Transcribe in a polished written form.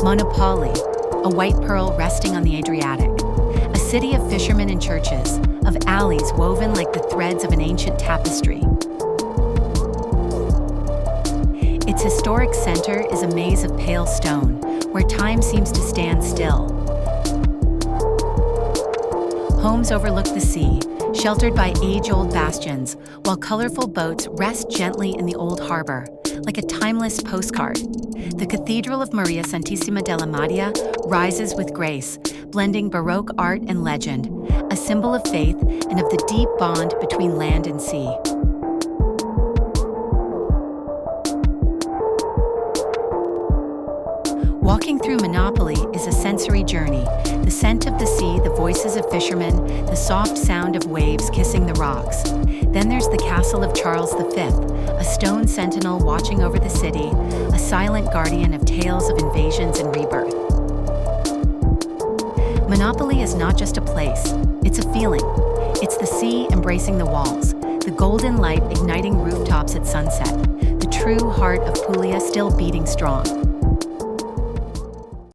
Monopoli, a white pearl resting on the Adriatic. A city of fishermen and churches, of alleys woven like the threads of an ancient tapestry. Its historic center is a maze of pale stone, where time seems to stand still. Homes overlook the sea, sheltered by age-old bastions, while colorful boats rest gently in the old harbor, like a timeless postcard. The Cathedral of Maria Santissima della Madia rises with grace, blending baroque art and legend, a symbol of faith and of the deep bond between land and sea. Walking through Monopoli is a sensory journey. The scent of the sea, the voices of fishermen, the soft sound of waves kissing the rocks. Then there's the castle of Charles V, a stone sentinel watching over the city, a silent guardian of tales of invasions and rebirth. Monopoli is not just a place, it's a feeling. It's the sea embracing the walls, the golden light igniting rooftops at sunset, the true heart of Puglia still beating strong.